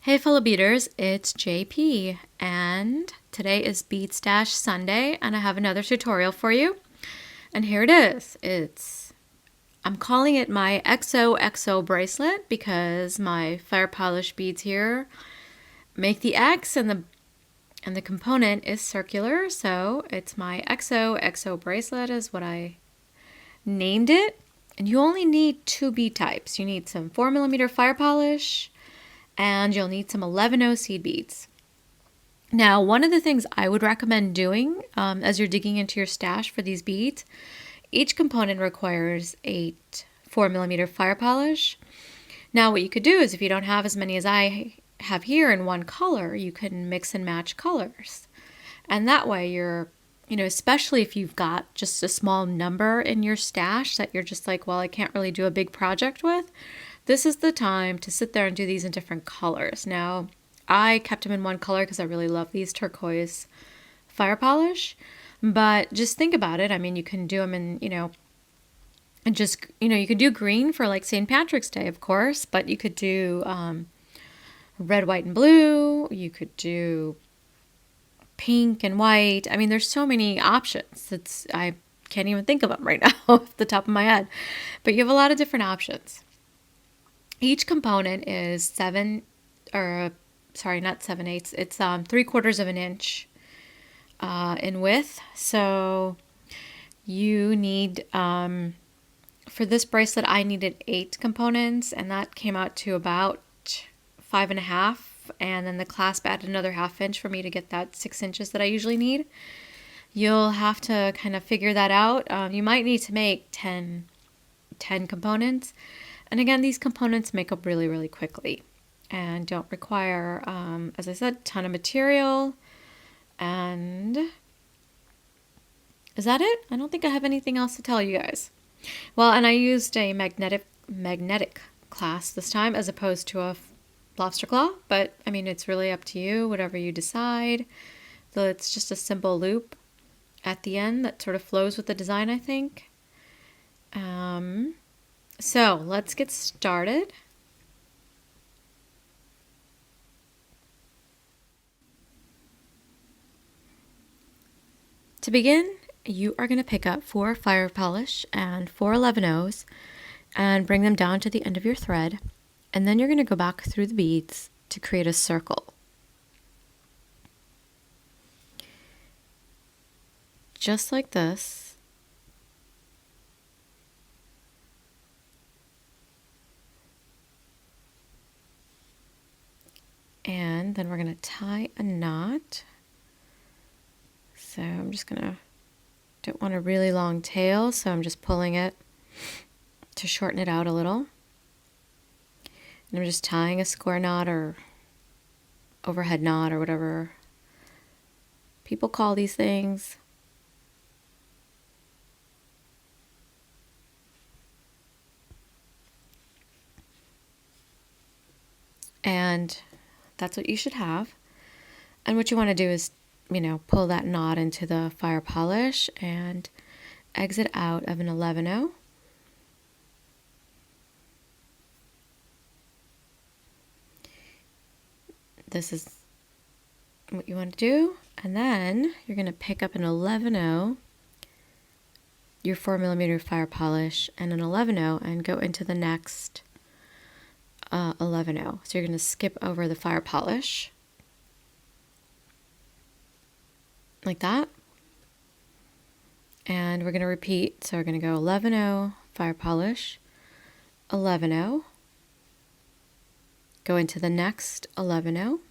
Hey fellow beaders, it's JP and today is Bead Stash Sunday and I have another tutorial for you. And here it is. I'm calling it my XOXO bracelet because my fire polish beads here make the X and the component is circular, so it's my XOXO bracelet is what I named it. And you only need two bead types. You need some 4mm fire polish and you'll need some 11/0 seed beads. Now, one of the things I would recommend doing as you're digging into your stash for these beads, each component requires 8 4mm fire polish. Now, what you could do is if you don't have as many as I have here in one color, you can mix and match colors. And that way you're, especially if you've got just a small number in your stash that you're just like, well, I can't really do a big project with, this is the time to sit there and do these in different colors. Now, I kept them in one color because I really love these turquoise fire polish. But just think about it. I mean, you can do them in, and just, you could do green for like St. Patrick's Day, of course. But you could do red, white, and blue. You could do pink and white. I mean, there's so many options. I can't even think of them right now off the top of my head. But you have a lot of different options. Each component is not 7/8. It's 3/4 of an inch in width. So you need, for this bracelet, I needed 8 components, and that came out to about 5.5. And then the clasp added another 1/2 inch for me to get that 6 inches that I usually need. You'll have to kind of figure that out. You might need to make 10 components. And again, these components make up really, really quickly and don't require, as I said, a ton of material. And is that it? I don't think I have anything else to tell you guys. Well, and I used a magnetic clasp this time as opposed to a lobster claw, but I mean, it's really up to you, whatever you decide. So it's just a simple loop at the end that sort of flows with the design, I think. So let's get started. To begin, you are going to pick up 4 fire polish and 4 11/0s and bring them down to the end of your thread. And then you're going to go back through the beads to create a circle. Just like this. And then we're going to tie a knot. So I'm just going to, don't want a really long tail, so I'm just pulling it to shorten it out a little. And I'm just tying a square knot or overhead knot or whatever people call these things. And that's what you should have. And what you want to do is, pull that knot into the fire polish and exit out of an 11/0. This is what you want to do. And then you're going to pick up an 11/0, your 4mm fire polish, and an 11/0 and go into the next 11/0. So you're going to skip over the fire polish like that, and we're going to repeat. So we're going to go 11/0 fire polish, 11/0, go into the next 11/0,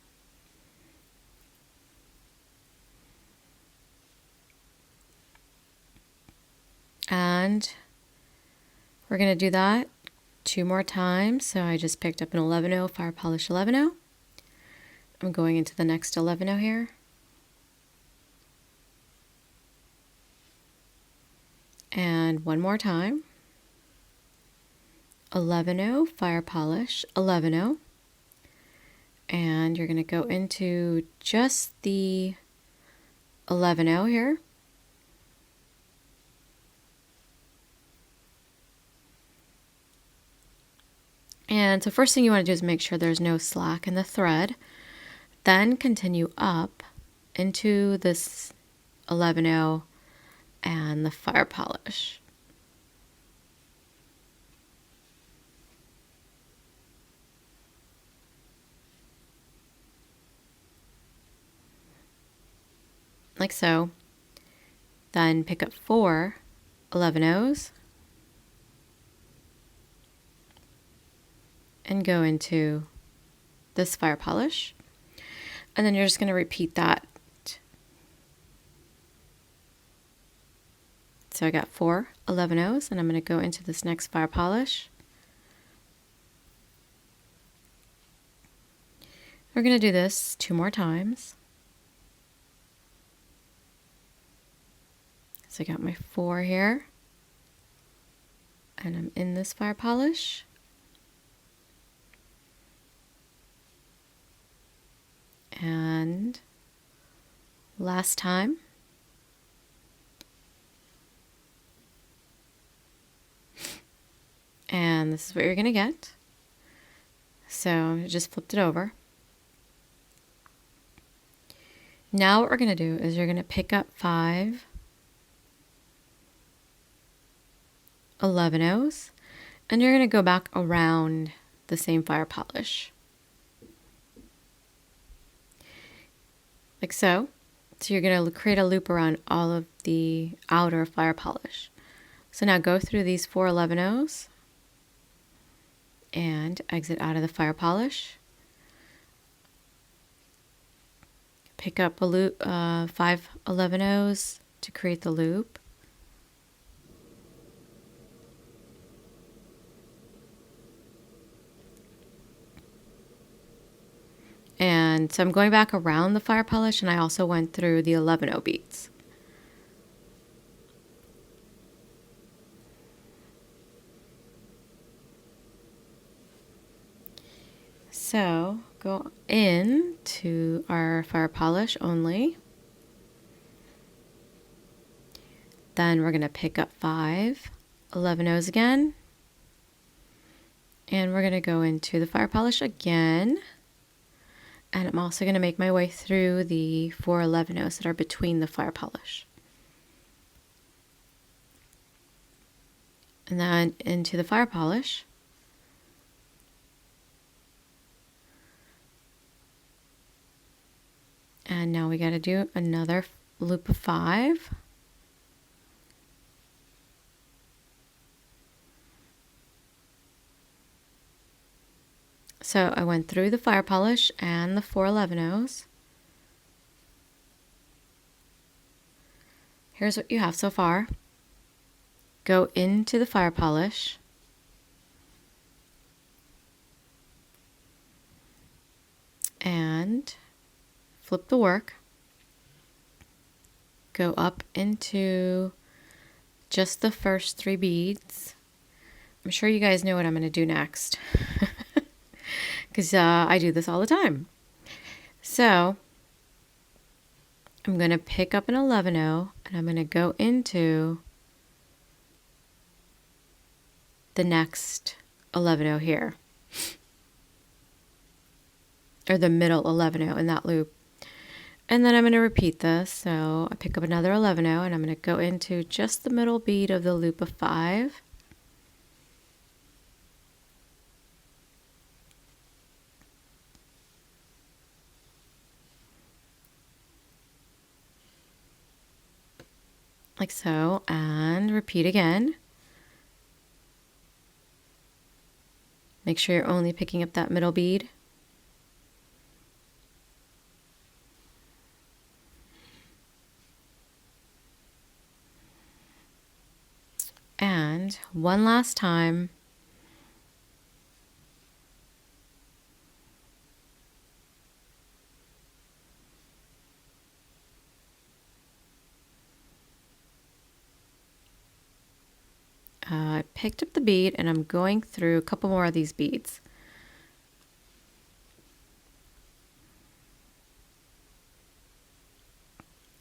and we're going to do that 2 more times. So I just picked up an 11/0 fire polish 11/0. I'm going into the next 11/0 here. And one more time. 11/0 fire polish 11/0. And you're going to go into just the 11/0 here. And so first thing you want to do is make sure there's no slack in the thread. Then continue up into this 11-0 and the fire polish. Like so. Then pick up 4 11-0s and go into this fire polish. And then you're just going to repeat that. So I got 4 11-0s and I'm going to go into this next fire polish. We're going to do this 2 more times. So I got my 4 here, and I'm in this fire polish. And last time. And this is what you're going to get. So I just flipped it over. Now what we're going to do is you're going to pick up 5 11-0s, and you're going to go back around the same fire polish. Like so. So you're going to create a loop around all of the outer fire polish. So now go through these 4 11-0s and exit out of the fire polish. Pick up a loop, 5 11-0s to create the loop. And so I'm going back around the fire polish, and I also went through the 11-0 beads. So go in to our fire polish only. Then we're going to pick up 5 11-0s again. And we're going to go into the fire polish again. And I'm also going to make my way through the 4 11-0s that are between the fire polish. And then into the fire polish. And now we got to do another loop of 5. So I went through the fire polish and the 4 11-0s. Here's what you have so far. Go into the fire polish. And flip the work. Go up into just the first 3 beads. I'm sure you guys know what I'm going to do next. Because I do this all the time. So I'm going to pick up an 11-0 and I'm going to go into the next 11-0 here. Or the middle 11-0 in that loop. And then I'm going to repeat this. So I pick up another 11-0 and I'm going to go into just the middle bead of the loop of 5. Like so, and repeat again. Make sure you're only picking up that middle bead. And one last time. I picked up the bead and I'm going through a couple more of these beads.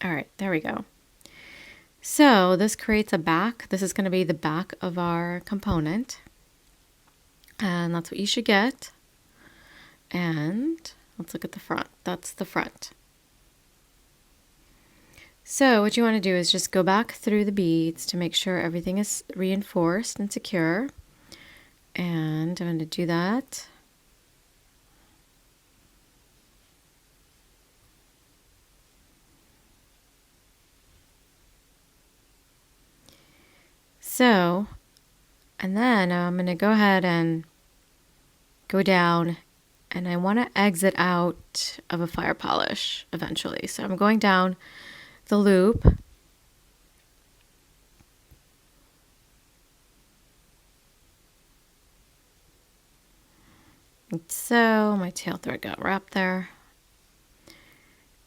All right, there we go. So this creates a back. This is going to be the back of our component. And that's what you should get. And let's look at the front. That's the front. So what you want to do is just go back through the beads to make sure everything is reinforced and secure. And I'm going to do that. So, and then I'm going to go ahead and go down, and I want to exit out of a fire polish eventually. So I'm going down the loop. So my tail thread got wrapped there.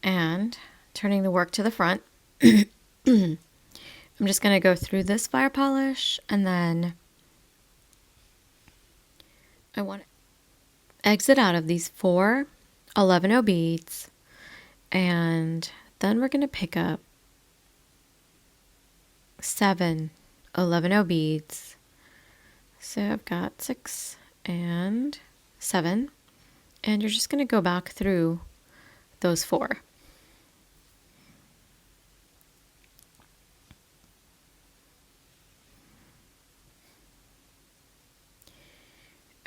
And turning the work to the front, I'm just going to go through this fire polish, and then I want to exit out of these 4 11-0 beads, and then we're going to pick up 7 11-0 beads. So I've got 6 and 7, and you're just going to go back through those 4.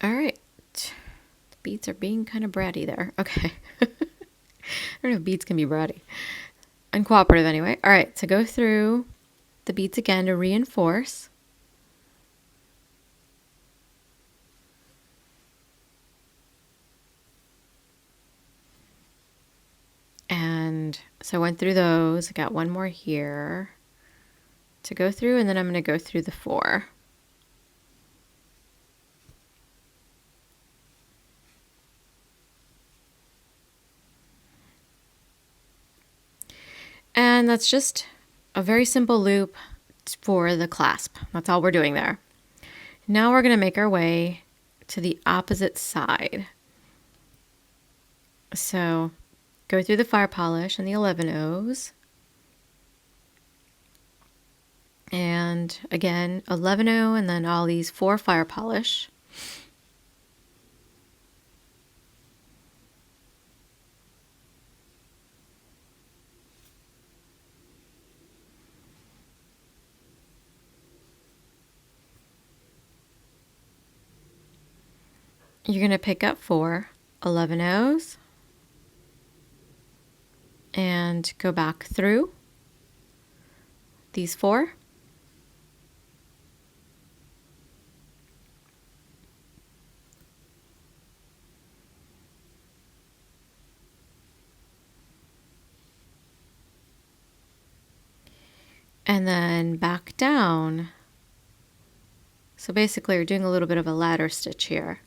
All right, the beads are being kind of bratty there. Okay. I don't know if beads can be bratty. Uncooperative anyway. All right, so go through the beads again to reinforce. And so I went through those. I got one more here to go through, and then I'm going to go through the 4. And that's just a very simple loop for the clasp. That's all we're doing there. Now we're going to make our way to the opposite side. So go through the fire polish and the 11-0s. And again, 11-0 and then all these 4 fire polish. You're going to pick up 4 11-0s and go back through these 4. And then back down. So basically you're doing a little bit of a ladder stitch here.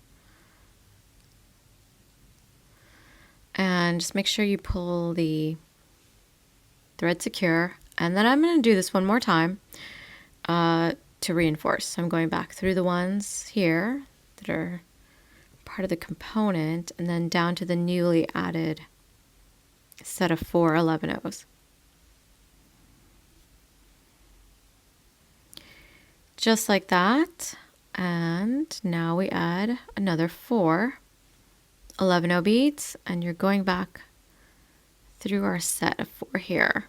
And just make sure you pull the thread secure. And then I'm going to do this one more time to reinforce. So I'm going back through the ones here that are part of the component, and then down to the newly added set of 4 11-0s. Just like that. And now we add another 4 11-0 beads, and you're going back through our set of 4 here.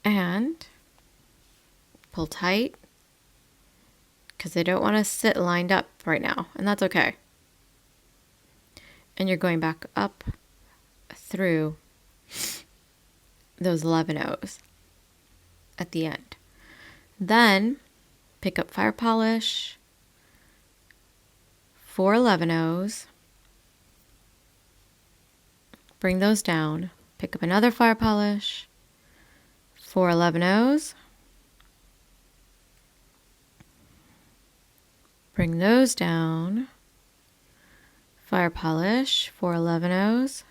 And pull tight, because they don't want to sit lined up right now, and that's okay. And you're going back up through those 11-0s at the end. Then pick up fire polish, 4 11-0s, bring those down, pick up another fire polish, 4 11-0s, bring those down, fire polish, 4 11-0s,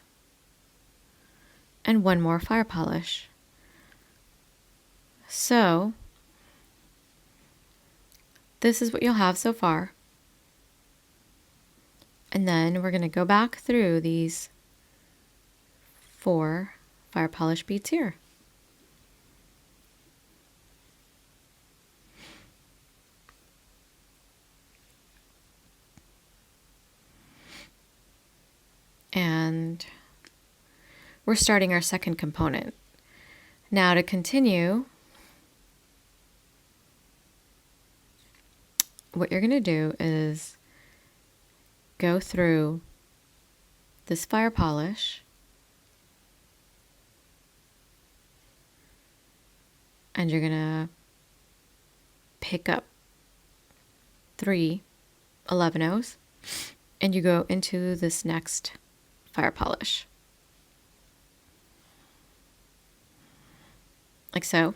and one more fire polish. So this is what you'll have so far. And then we're going to go back through these 4 fire polish beads here. And we're starting our second component. Now to continue, what you're going to do is go through this fire polish and you're going to pick up 3 11-0s and you go into this next fire polish. Like so.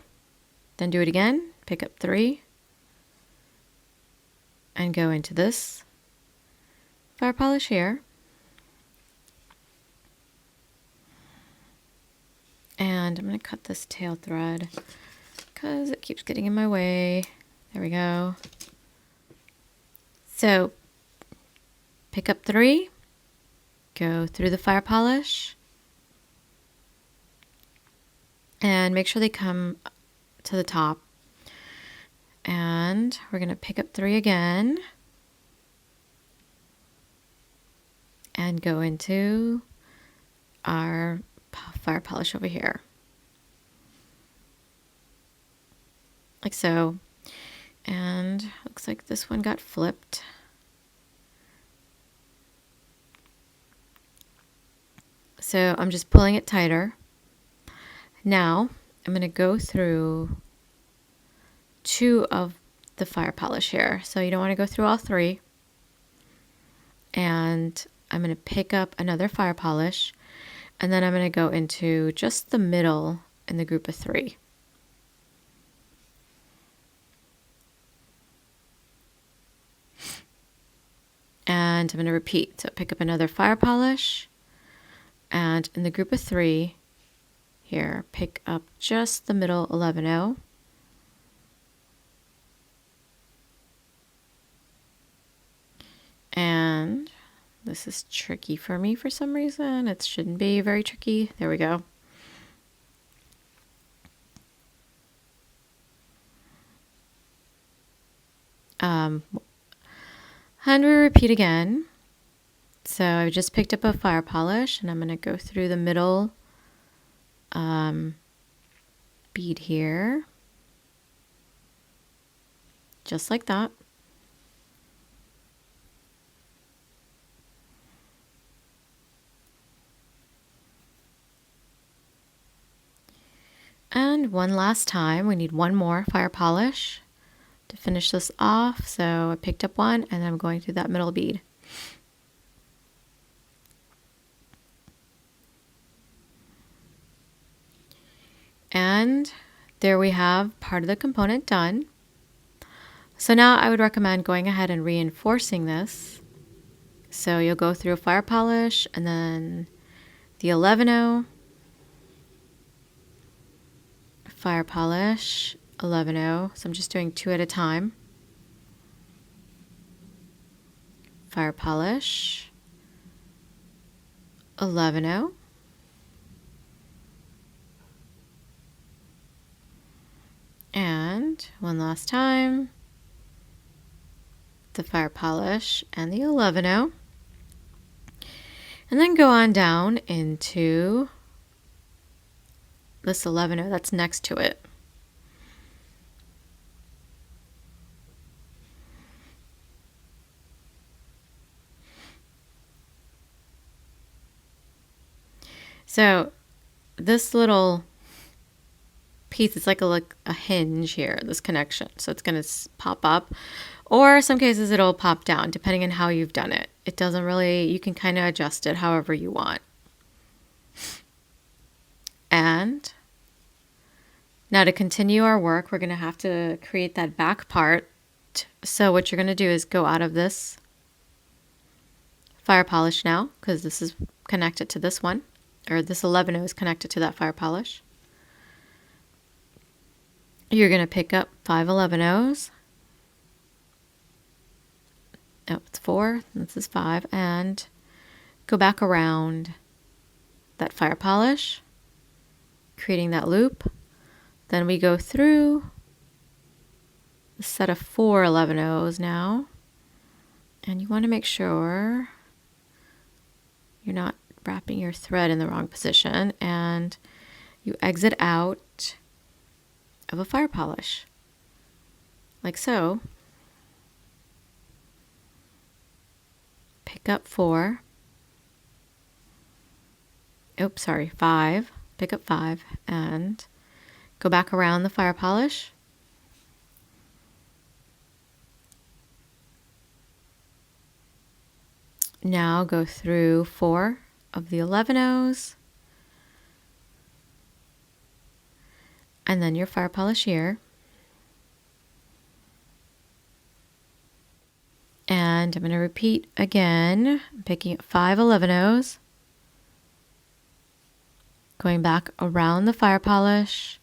Then do it again, pick up 3 and go into this fire polish here. And I'm going to cut this tail thread because it keeps getting in my way. There we go. So pick up 3, go through the fire polish, and make sure they come to the top. And we're going to pick up 3 again and go into our fire polish over here. Like so. And looks like this one got flipped. So I'm just pulling it tighter. Now I'm going to go through 2 of the fire polish here. So you don't want to go through all 3. And I'm going to pick up another fire polish. And then I'm going to go into just the middle in the group of 3. And I'm going to repeat. So pick up another fire polish. And in the group of 3, here, pick up just the middle 11-0. And this is tricky for me for some reason. It shouldn't be very tricky. There we go. And we repeat again. So I just picked up a fire polish and I'm going to go through the middle bead here. Just like that. And one last time, we need one more fire polish to finish this off. So I picked up one and I'm going through that middle bead. And there we have part of the component done. So now I would recommend going ahead and reinforcing this. So you'll go through a fire polish and then the 11-0, fire polish, 11-0. So I'm just doing 2 at a time. Fire polish, 11-0. And one last time, the fire polish and the 11-0. And then go on down into this 11-0 that's next to it. So this little piece, it's like a hinge here, this connection. So it's going to pop up, or some cases it'll pop down depending on how you've done it. It doesn't really, you can kind of adjust it however you want. And now to continue our work, we're going to have to create that back part. So what you're going to do is go out of this fire polish now, because this is connected to this one, or this 11-0 is connected to that fire polish. You're going to pick up 5 11-0s Oh, it's 4. This is 5. And go back around that fire polish, creating that loop. Then we go through a set of 4 11-0s now. And you want to make sure you're not wrapping your thread in the wrong position, and you exit out of a fire polish, like so. Pick up 4. Oops, sorry, 5. Pick up 5 and go back around the fire polish. Now go through 4 of the 11-0s, and then your fire polish here. And I'm going to repeat again, picking up 5 11-0s, going back around the fire polish,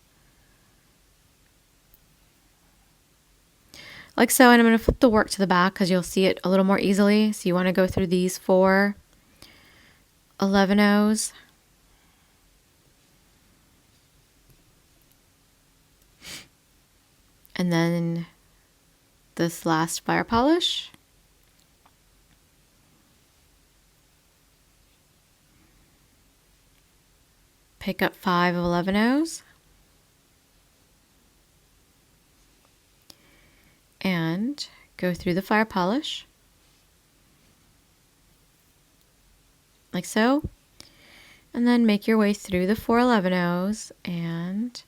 like so. And I'm going to flip the work to the back because you'll see it a little more easily. So you want to go through these 4 11-0s, and then this last fire polish. Pick up 5 of 11-0s, and go through the fire polish, like so, and then make your way through the 4 11-0s and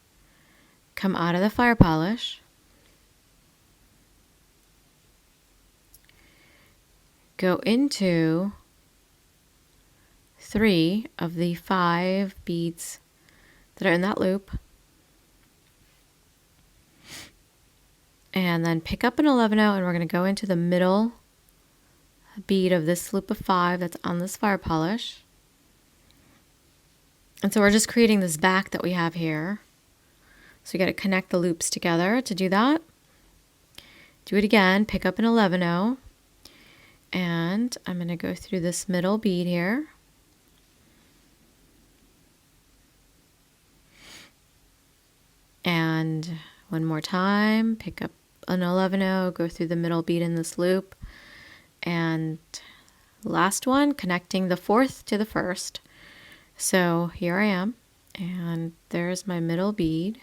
come out of the fire polish. Go into 3 of the 5 beads that are in that loop, and then pick up an 11-0, and we're going to go into the middle bead of this loop of 5 that's on this fire polish. And so we're just creating this back that we have here. So you got to connect the loops together to do that. Do it again, pick up an 11-0, and I'm going to go through this middle bead here. And one more time, pick up an 11-0, go through the middle bead in this loop, and last one, connecting the 4th to the 1st. So here I am, and there's my middle bead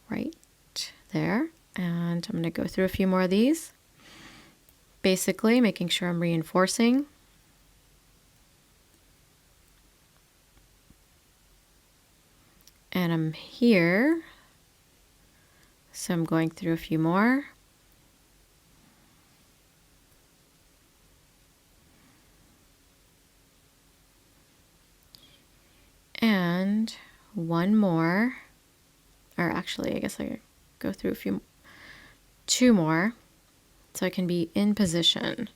right there, and I'm going to go through a few more of these, basically making sure I'm reinforcing. And I'm here, so I'm going through a few more. And one more, or actually I guess I go through two more, so I can be in position.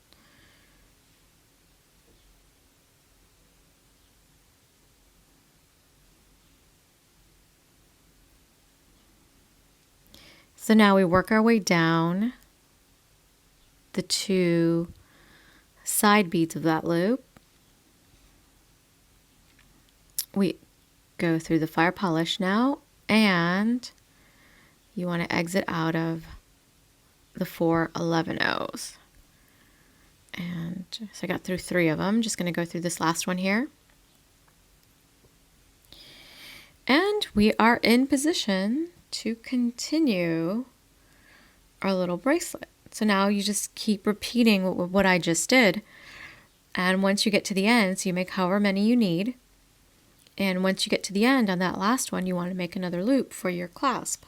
So now we work our way down the 2 side beads of that loop. We go through the fire polish now, and you want to exit out of the 4 11-0s. And so I got through 3 of them. Just going to go through this last one here. And we are in position to continue our little bracelet. So now you just keep repeating what I just did. And once you get to the end, so you make however many you need. And once you get to the end on that last one, you want to make another loop for your clasp.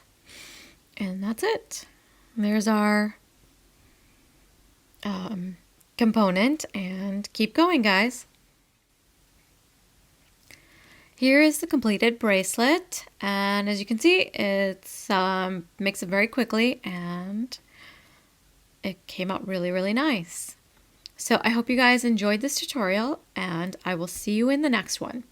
And that's it. There's our component, and keep going, guys. Here is the completed bracelet, and as you can see, it's makes it very quickly, and it came out really, really nice. So I hope you guys enjoyed this tutorial, and I will see you in the next one.